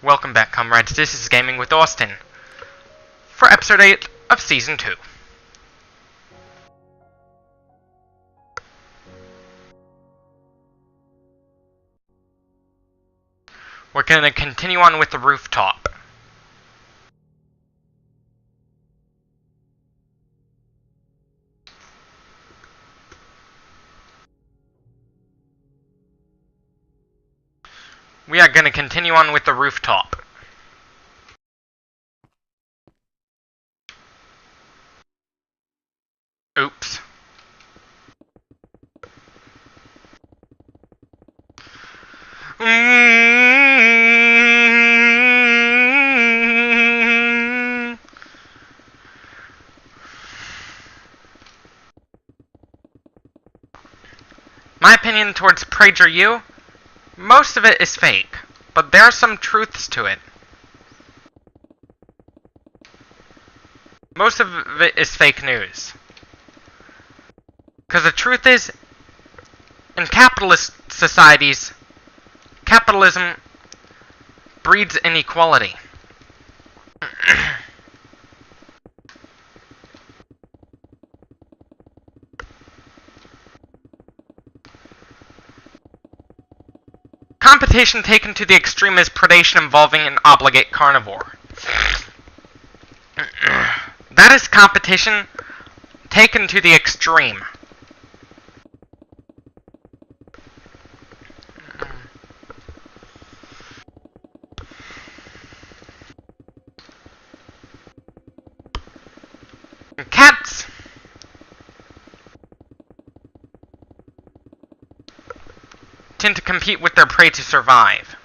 Welcome back, comrades. This is Gaming with Austin for episode 8 of season 2. We're going to continue on with the rooftop. We are going to continue on with the rooftop. Oops. My opinion towards PragerU, most of it is fake, but there are some truths to it. Most of it is fake news. Because the truth is, in capitalist societies, capitalism breeds inequality. Competition taken to the extreme is predation involving an obligate carnivore. That is competition taken to the extreme. Cats tend to compete with their prey to survive.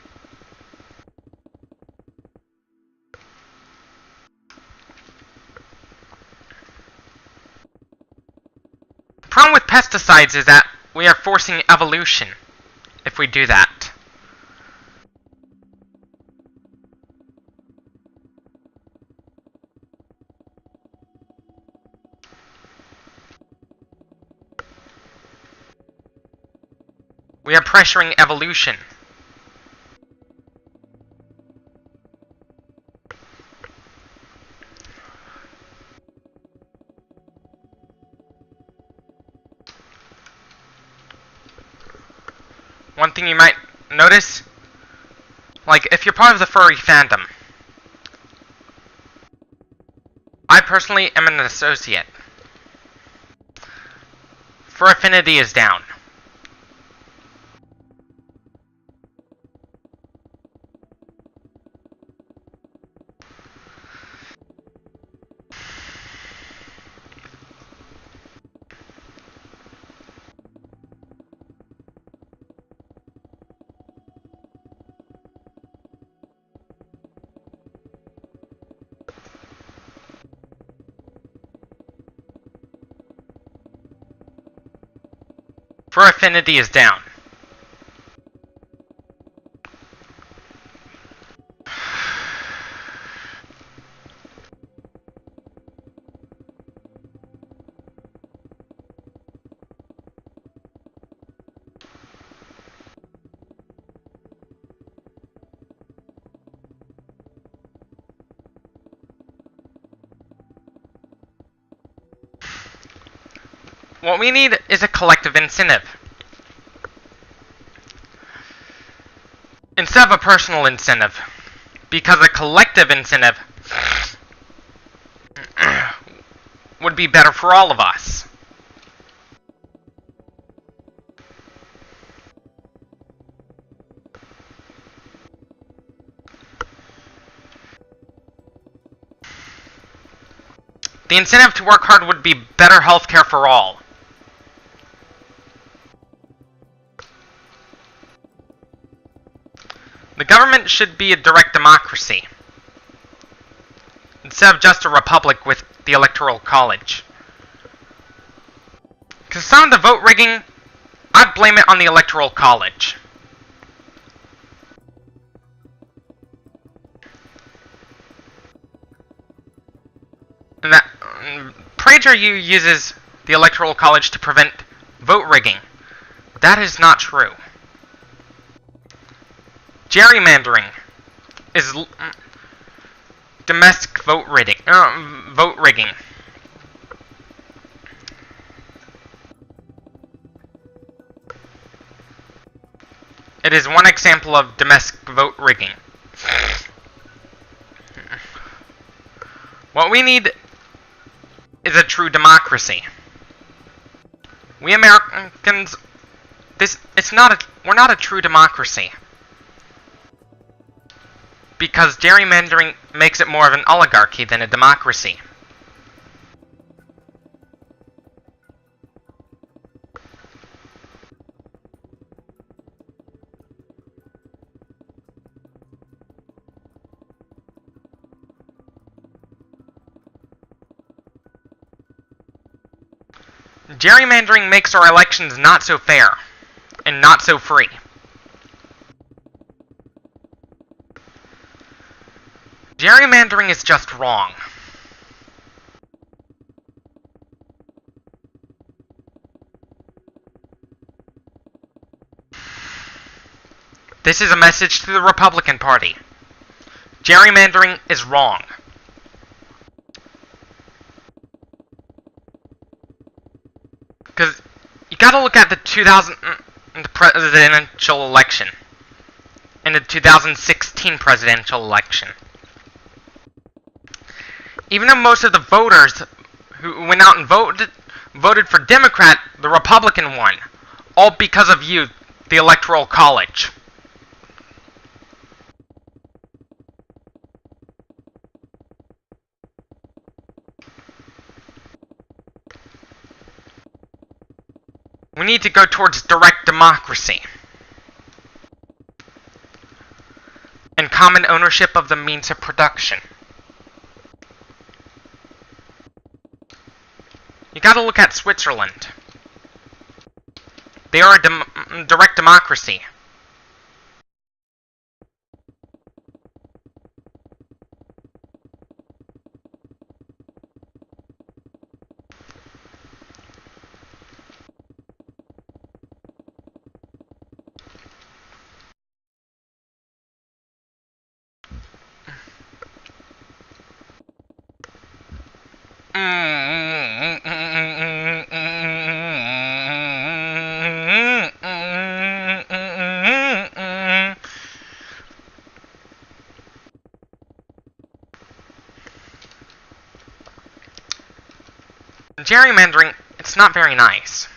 The problem with pesticides is that we are forcing evolution if we do that. We are pressuring evolution. One thing you might notice, like if you're part of the furry fandom, I personally am an associate. Fur affinity is down. Fur affinity is down. What we need is a collective incentive. Instead of a personal incentive. Because a collective incentive would be better for all of us. The incentive to work hard would be better healthcare for all. The government should be a direct democracy, instead of just a republic with the Electoral College. Because some of the vote rigging, I'd blame it on the Electoral College. And that PragerU uses the Electoral College to prevent vote rigging. That is not true. Gerrymandering is domestic vote rigging. It is one example of domestic vote rigging. What we need is a true democracy. We Americans, we're not a true democracy. Because gerrymandering makes it more of an oligarchy than a democracy. Gerrymandering makes our elections not so fair, and not so free. Gerrymandering is just wrong. This is a message to the Republican Party. Gerrymandering is wrong. Because you gotta look at the presidential election and the 2016 presidential election. Even though most of the voters who went out and voted for Democrat, the Republican won. All because of you, the Electoral College. We need to go towards direct democracy. And common ownership of the means of production. You gotta look at Switzerland. They are a direct democracy. Gerrymandering, it's not very nice.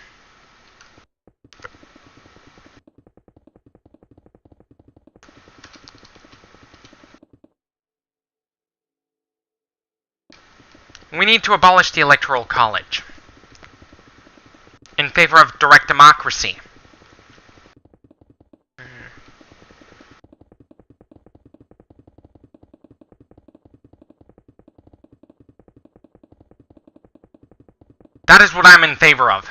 We need to abolish the Electoral College in favor of direct democracy. That is what I'm in favor of.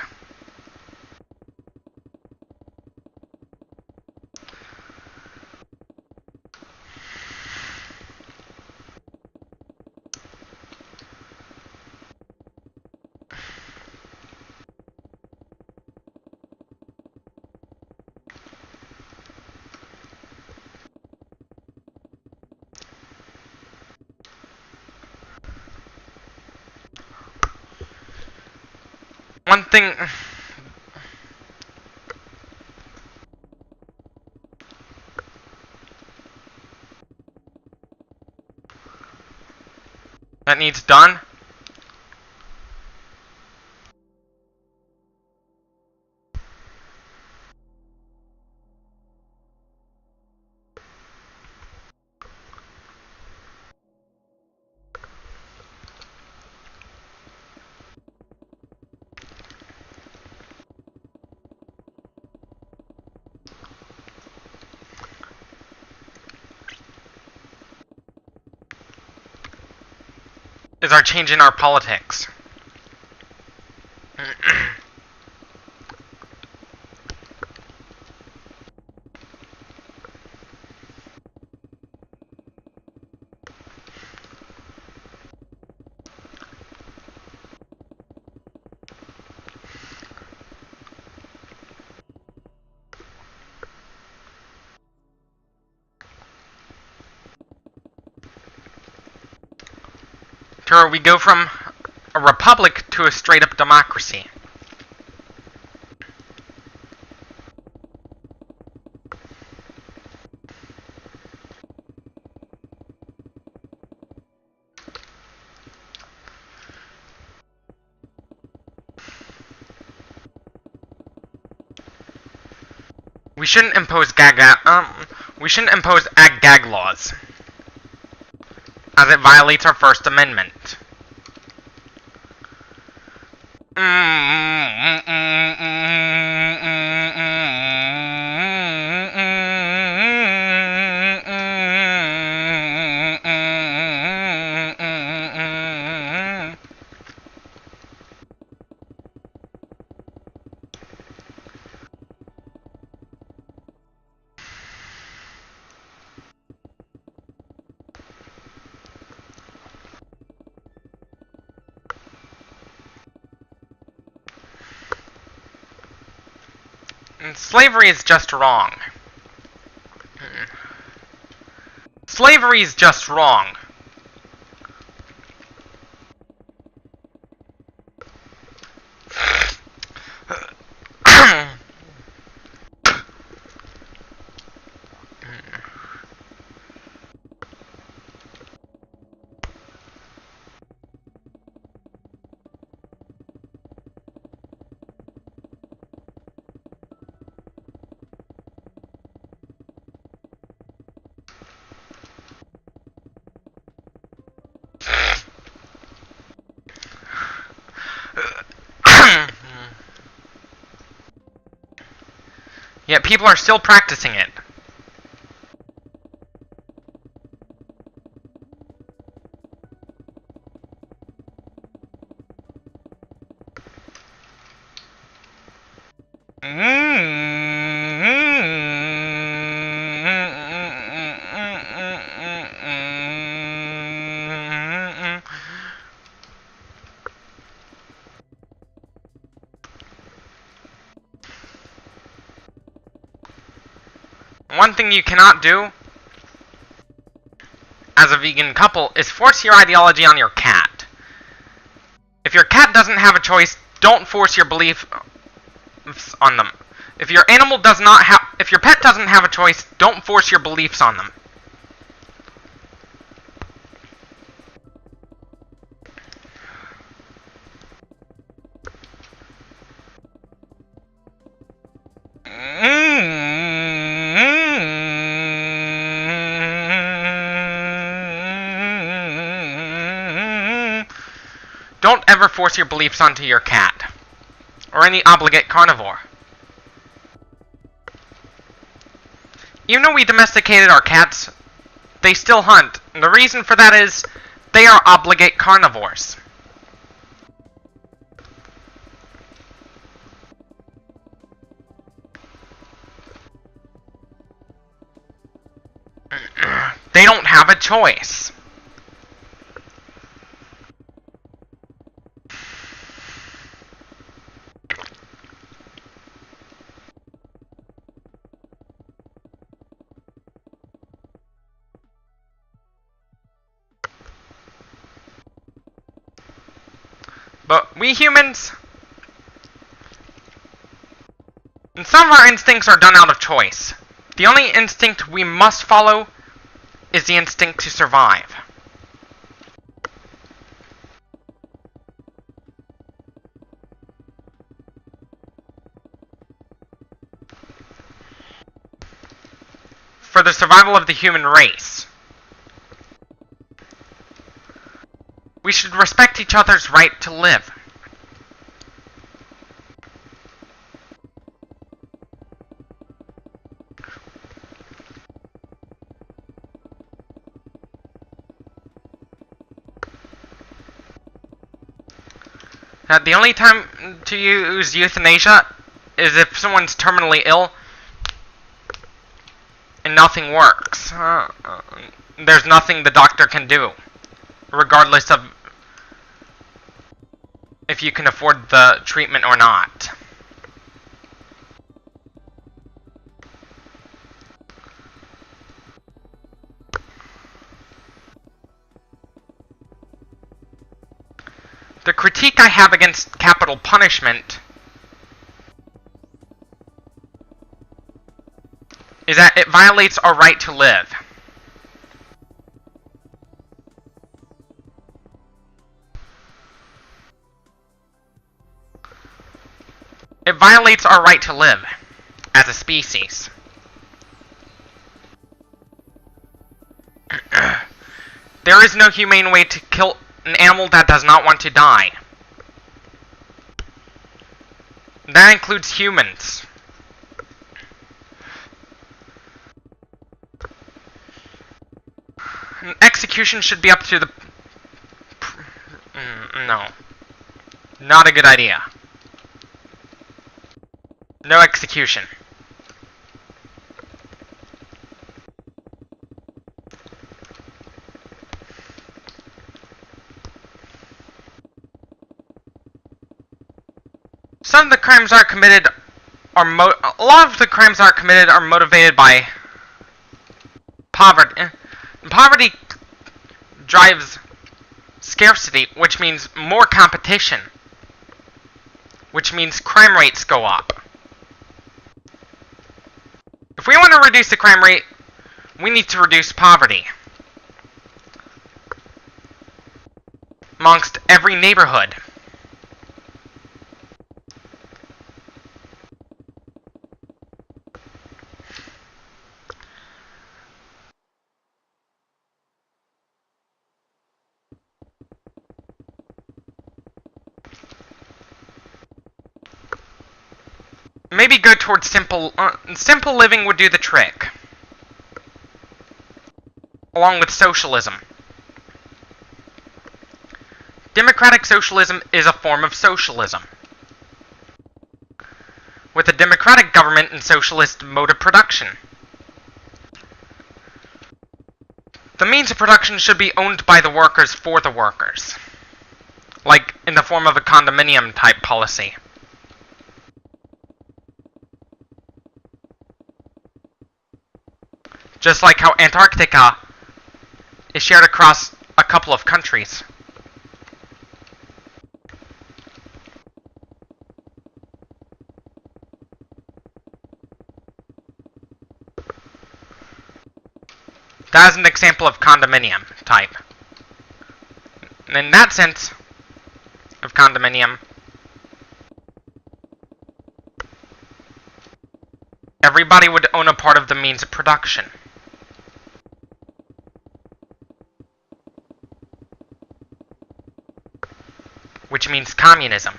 One thing... that needs done? Is our change in our politics. to where we go from a republic to a straight-up democracy. We shouldn't impose ag-gag laws, as it violates our First Amendment. Slavery is just wrong. Slavery is just wrong. Yet people are still practicing it. One thing you cannot do as a vegan couple is force your ideology on your cat. If your cat doesn't have a choice, don't force your beliefs on them. If your pet doesn't have a choice, don't force your beliefs on them. Don't ever force your beliefs onto your cat, or any obligate carnivore. Even though we domesticated our cats, they still hunt. And the reason for that is, they are obligate carnivores. They don't have a choice. But we humans, and some of our instincts are done out of choice. The only instinct we must follow is the instinct to survive. For the survival of the human race. We should respect each other's right to live. That the only time to use euthanasia is if someone's terminally ill and nothing works. There's nothing the doctor can do, regardless of if you can afford the treatment or not. The critique I have against capital punishment is that it violates our right to live. It violates our right to live as a species. There is no humane way to kill an animal that does not want to die. That includes humans. An execution should be up to the... No. Not a good idea. No execution. Some of the crimes are committed are a lot of the crimes that are committed are motivated by poverty. Poverty drives scarcity, which means more competition, which means crime rates go up. If we want to reduce the crime rate, we need to reduce poverty amongst every neighborhood. Maybe go towards simple living would do the trick. Along with socialism. Democratic socialism is a form of socialism, with a democratic government and socialist mode of production. The means of production should be owned by the workers for the workers, like in the form of a condominium type policy. Just like how Antarctica is shared across a couple of countries. That is an example of condominium type. And in that sense of condominium, everybody would own a part of the means of production. Which means communism.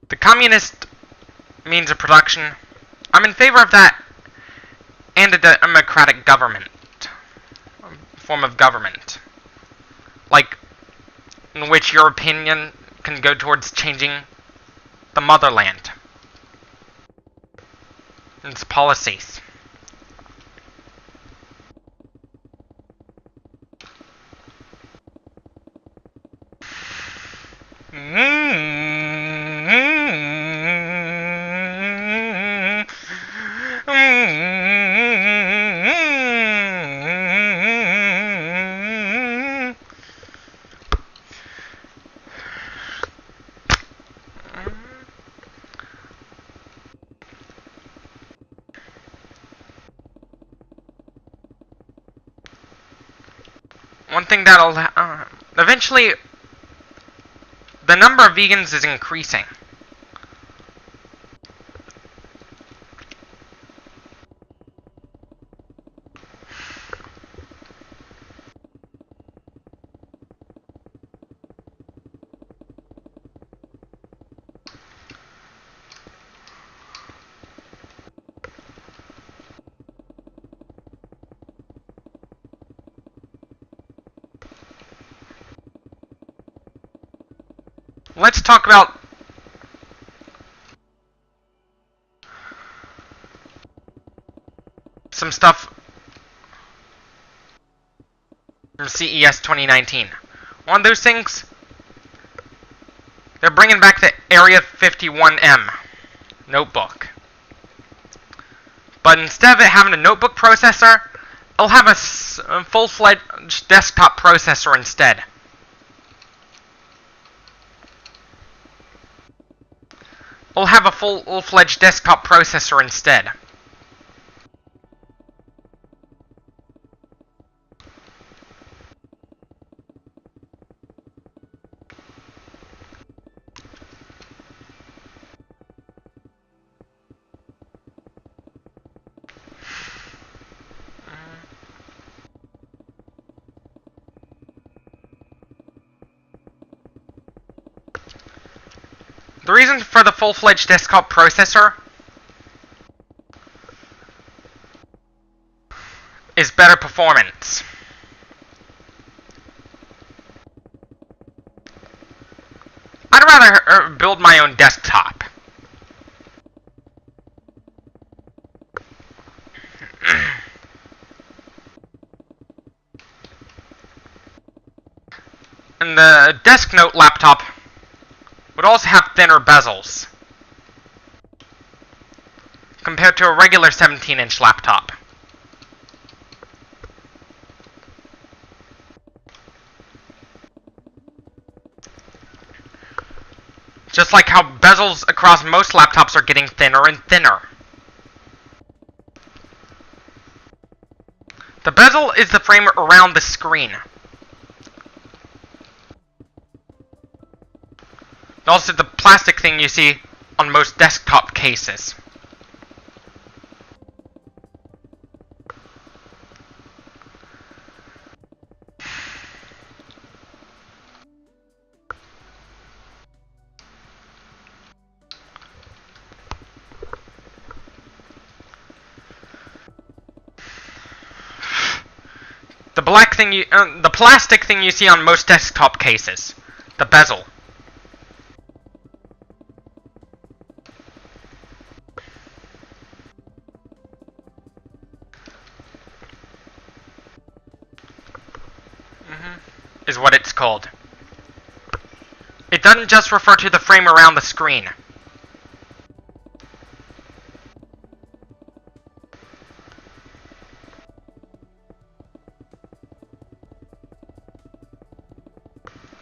The communist means of production, I'm in favor of that, and a democratic government, form of government, like in which your opinion can go towards changing the motherland, its policies. One thing that'll eventually, the number of vegans is increasing. Let's talk about some stuff from CES 2019. One of those things, they're bringing back the Area 51M notebook. But instead of it having a notebook processor, It'll have a full-fledged desktop processor instead. It'll have a full-fledged desktop processor instead. The reason for the full-fledged desktop processor is better performance. I'd rather build my own desktop. And the desk note laptop would also have thinner bezels compared to a regular 17-inch laptop. Just like how bezels across most laptops are getting thinner and thinner. The bezel is the frame around the screen. Also the plastic thing you see on most desktop cases. The plastic thing you see on most desktop cases. The bezel. Is what it's called. It doesn't just refer to the frame around the screen.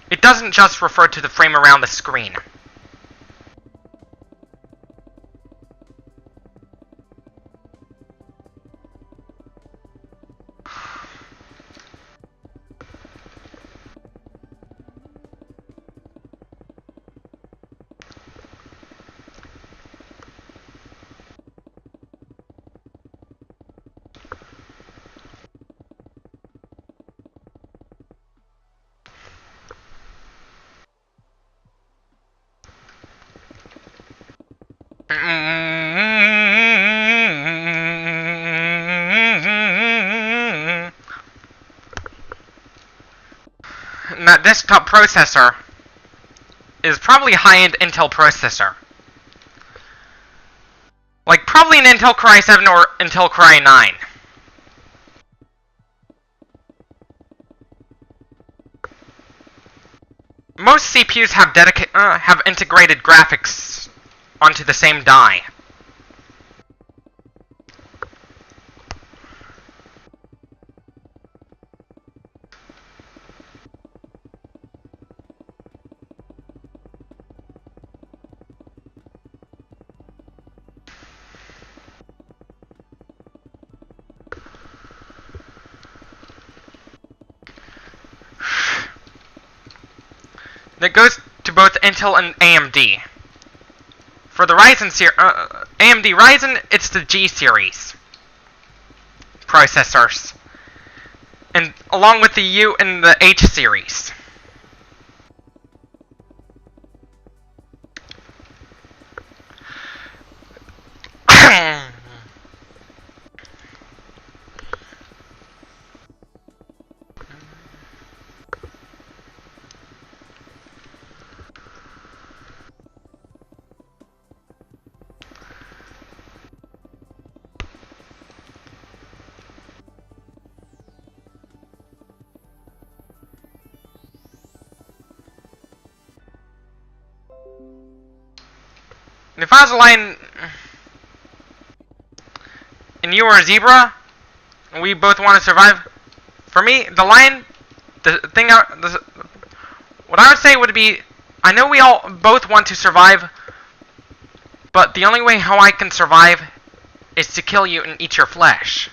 It doesn't just refer to the frame around the screen. And that desktop processor is probably a high-end Intel processor. Like, probably an Intel Core i7 or Intel Core i9. Most CPUs have integrated graphics onto the same die. That goes to both Intel and AMD. For the Ryzen AMD Ryzen, it's the G series processors, and along with the U and the H series. If I was a lion and you were a zebra, we both want to survive. For me, the lion, what I would say would be, I know we all both want to survive, but the only way how I can survive is to kill you and eat your flesh.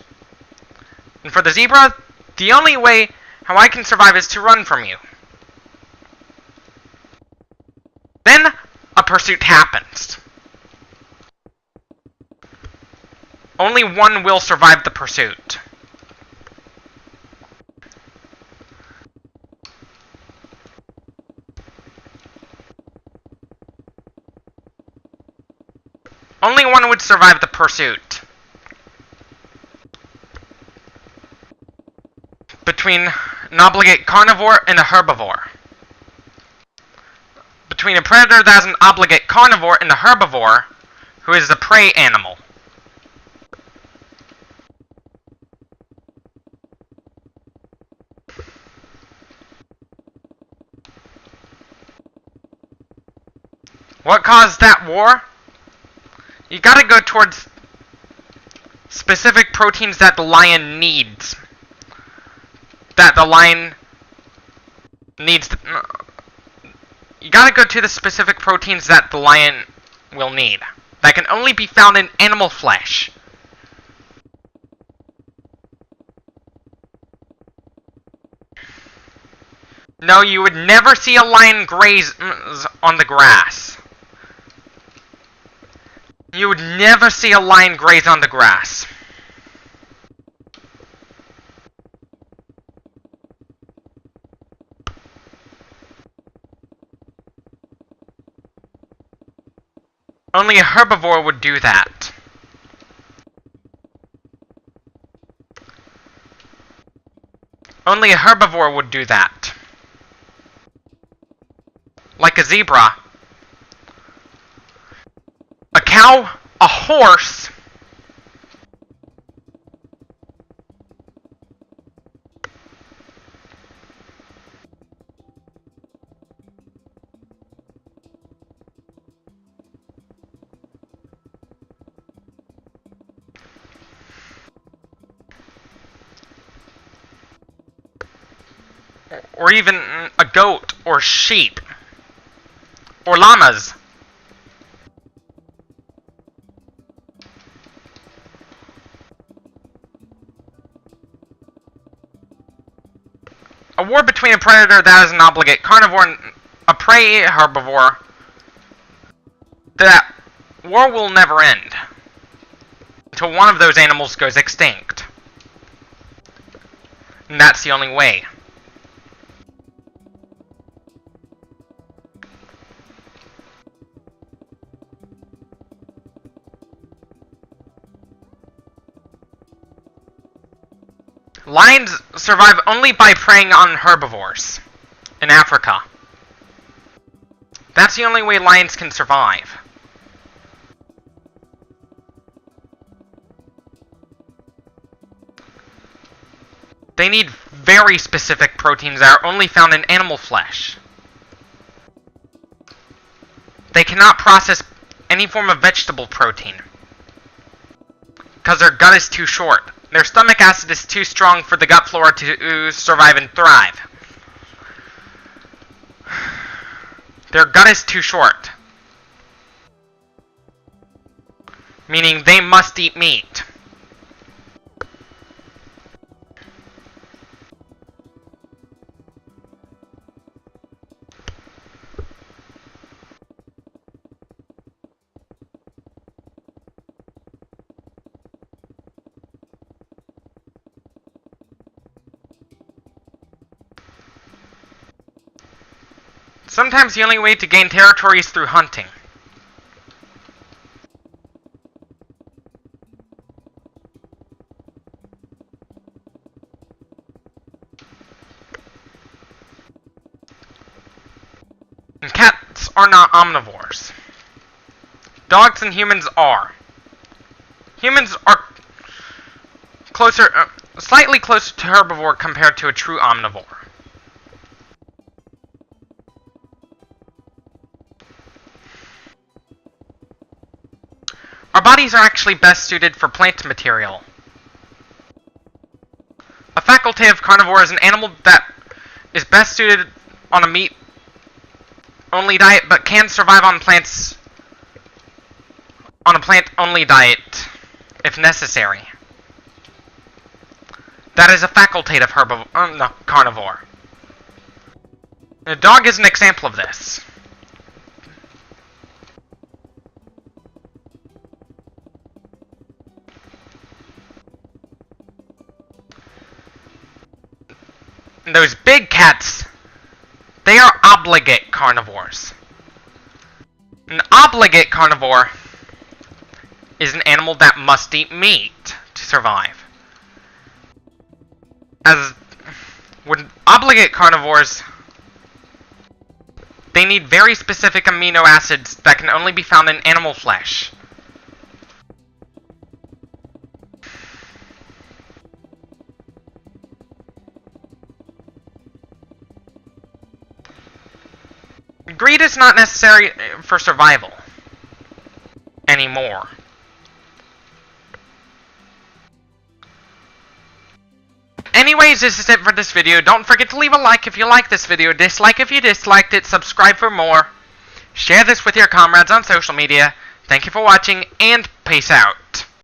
And for the zebra, the only way how I can survive is to run from you. Then, a pursuit happens. Only one will survive the pursuit. Only one would survive the pursuit. Between an obligate carnivore and a herbivore. Between a predator that is an obligate carnivore and a herbivore, who is a prey animal. What caused that war? You gotta go towards specific proteins that the lion needs. That the lion needs. You gotta go to the specific proteins that the lion will need. That can only be found in animal flesh. No, you would never see a lion graze on the grass. You would never see a lion graze on the grass. Only a herbivore would do that. Only a herbivore would do that. Like a zebra. A cow, a horse, or even a goat, or sheep, or llamas. A war between a predator that is an obligate carnivore and a prey herbivore, that war will never end until one of those animals goes extinct. And that's the only way. Lions survive only by preying on herbivores in Africa. That's the only way lions can survive. They need very specific proteins that are only found in animal flesh. They cannot process any form of vegetable protein because their gut is too short. Their stomach acid is too strong for the gut flora to survive and thrive. Their gut is too short. Meaning they must eat meat. Sometimes the only way to gain territory is through hunting. And cats are not omnivores. Dogs and humans are. Humans are slightly closer to herbivore compared to a true omnivore. Our bodies are actually best suited for plant material. facultative carnivore is an animal that is best suited on a meat-only diet, but can survive on plants on a plant-only diet if necessary. That is a facultative carnivore. A dog is an example of this. Those big cats, they are obligate carnivores. An obligate carnivore is an animal that must eat meat to survive. As with obligate carnivores, they need very specific amino acids that can only be found in animal flesh. Greed is not necessary for survival anymore. Anyways, this is it for this video. Don't forget to leave a like if you like this video, dislike if you disliked it, subscribe for more, share this with your comrades on social media. Thank you for watching, and peace out.